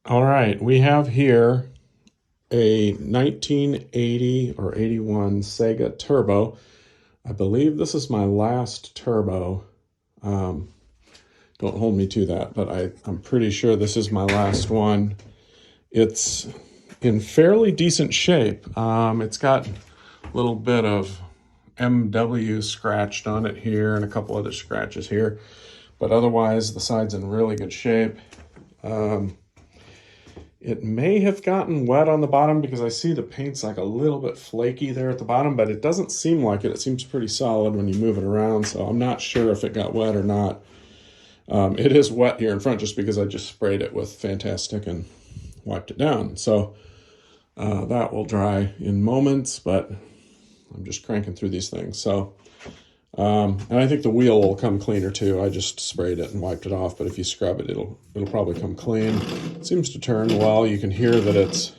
All right, we have here a 1980 or 81 Sega Turbo. I believe this is my last Turbo. Don't hold me to that, but I'm pretty sure this is my last one. It's in fairly decent shape. It's got a little bit of MW scratched on it here and a couple other scratches here, but otherwise the side's in really good shape. It may have gotten wet on the bottom because I see the paint's like a little bit flaky there at the bottom, but it doesn't seem like it. It seems pretty solid when you move it around, so I'm not sure if it got wet or not. It is wet here in front just because I just sprayed it with Fantastic and wiped it down. So that will dry in moments, but I'm just cranking through these things. So, and I think the wheel will come cleaner too. I just sprayed it and wiped it off, but if you scrub it, it'll probably come clean. It seems to turn well. You can hear that it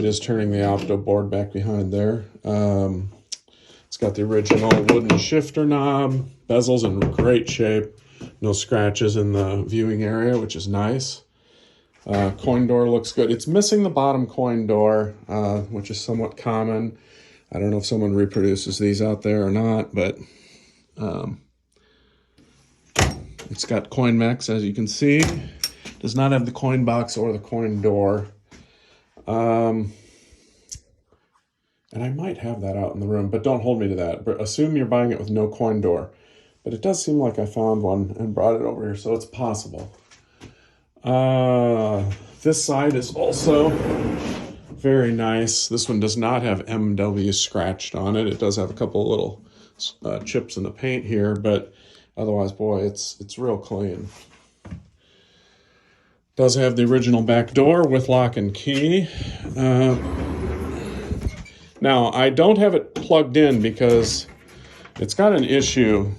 is turning the opto board back behind there. It's got the original wooden shifter knob. Bezel's in great shape. No scratches in the viewing area, which is nice. Coin door looks good. It's missing the bottom coin door, which is somewhat common. I don't know if someone reproduces these out there or not, but it's got coin mechs, as you can see. Does not have the coin box or the coin door. And I might have that out in the room, but don't hold me to that. But assume you're buying it with no coin door. But it does seem like I found one and brought it over here, so it's possible. This side is also very nice. This one does not have MW scratched on it. It does have a couple little chips in the paint here, but otherwise, boy, it's real clean. Does have the original back door with lock and key. Now, I don't have it plugged in because it's got an issue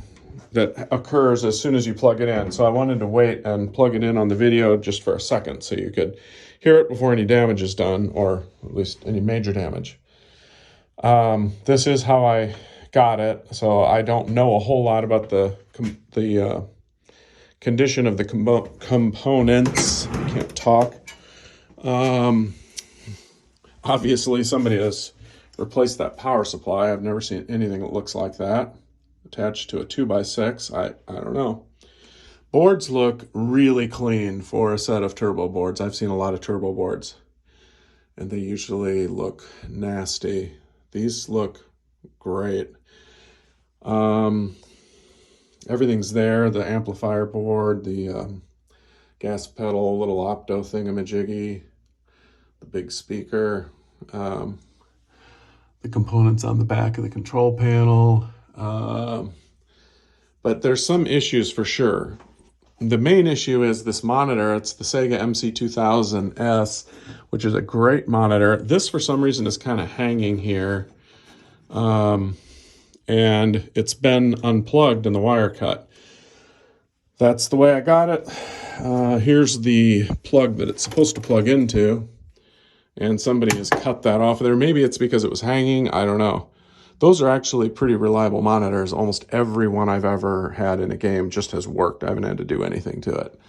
that occurs as soon as you plug it in. So I wanted to wait and plug it in on the video just for a second so you could hear it before any damage is done, or at least any major damage. This is how I got it, so I don't know a whole lot about the condition of the components. I can't talk. Obviously, somebody has replaced that power supply. I've never seen anything that looks like that. Attached to a 2x6. I don't know. Boards look really clean for a set of turbo boards. I've seen a lot of turbo boards, and they usually look nasty. These look great. Everything's there. The amplifier board, the gas pedal, little opto thingamajiggy, the big speaker, the components on the back of the control panel. But there's some issues for sure. The main issue is this monitor. It's the Sega MC2000S, which is a great monitor. This, for some reason, is kind of hanging here. And it's been unplugged and the wire cut. That's the way I got it. Here's the plug that it's supposed to plug into. And somebody has cut that off of there. Maybe it's because it was hanging. I don't know. Those are actually pretty reliable monitors. Almost every one I've ever had in a game just has worked. I haven't had to do anything to it.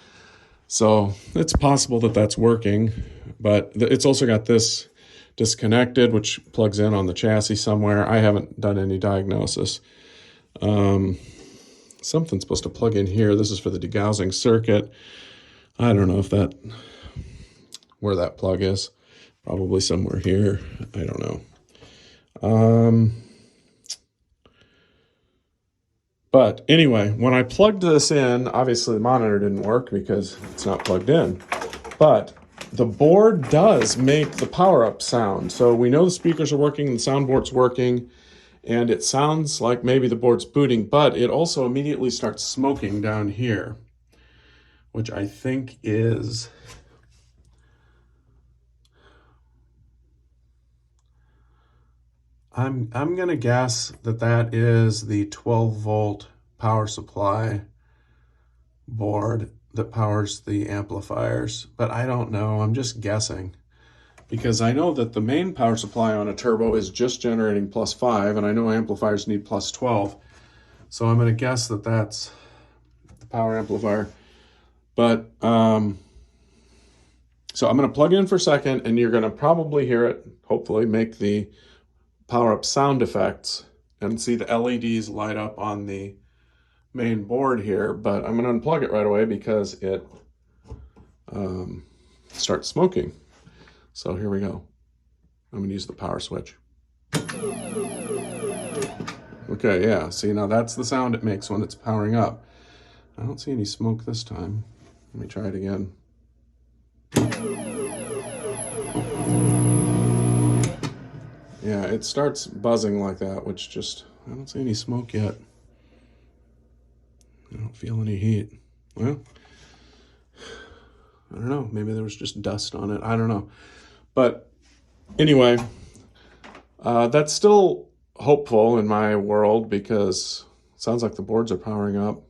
So it's possible that that's working, but it's also got this disconnected, which plugs in on the chassis somewhere. I haven't done any diagnosis. Something's supposed to plug in here. This is for the degaussing circuit. I don't know where that plug is. Probably somewhere here. I don't know. But anyway, when I plugged this in, obviously the monitor didn't work because it's not plugged in. But the board does make the power-up sound. So we know the speakers are working and the soundboard's working, and it sounds like maybe the board's booting, but it also immediately starts smoking down here, which I think is... I'm going to guess that is the 12-volt power supply board that powers the amplifiers, but I don't know. I'm just guessing because I know that the main power supply on a turbo is just generating +5, and I know amplifiers need +12. So I'm going to guess that that's the power amplifier. But So So I'm going to plug in for a second, and you're going to probably hear it, hopefully, make the power-up sound effects and see the LEDs light up on the main board here. But I'm going to unplug it right away because it starts smoking. So here we go. I'm going to use the power switch. Okay, yeah, see, now that's the sound it makes when it's powering up. I don't see any smoke this time. Let me try it again. Yeah, it starts buzzing like that, which just, I don't see any smoke yet. I don't feel any heat. Well, I don't know, maybe there was just dust on it. I don't know. But anyway, that's still hopeful in my world because it sounds like the boards are powering up,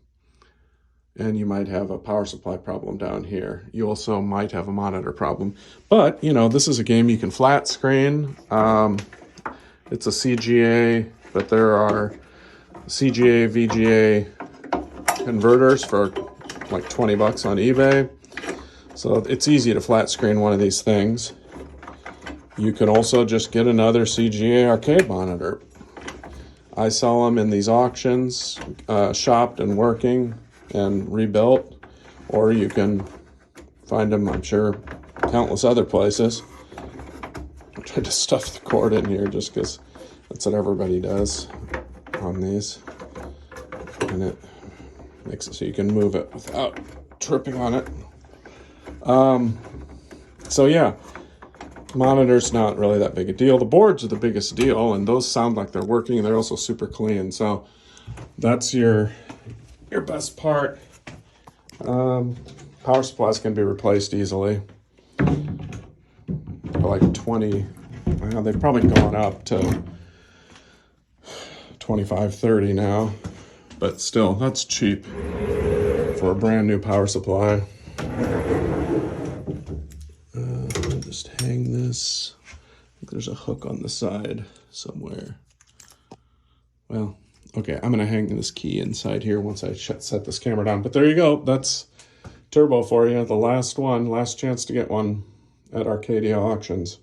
and you might have a power supply problem down here. You also might have a monitor problem. But, you know, this is a game you can flat screen. It's a CGA, but there are CGA, VGA converters for like 20 bucks on eBay. So it's easy to flat screen one of these things. You can also just get another CGA arcade monitor. I sell them in these auctions, shopped and working and rebuilt, or you can find them, I'm sure, countless other places. I tried to stuff the cord in here just because that's what everybody does on these, and it makes it so you can move it without tripping on it. So yeah, monitor's not really that big a deal. The boards are the biggest deal, and those sound like they're working, and they're also super clean. So that's your best part. Power supplies can be replaced easily for like 20. Well, they've probably gone up to 25, 30 now, but still, that's cheap for a brand new power supply. I'll just hang this. I think there's a hook on the side somewhere. Well, okay, I'm gonna hang this key inside here once I set this camera down. But there you go, that's Turbo for you. The last one, last chance to get one at Arcadia Auctions.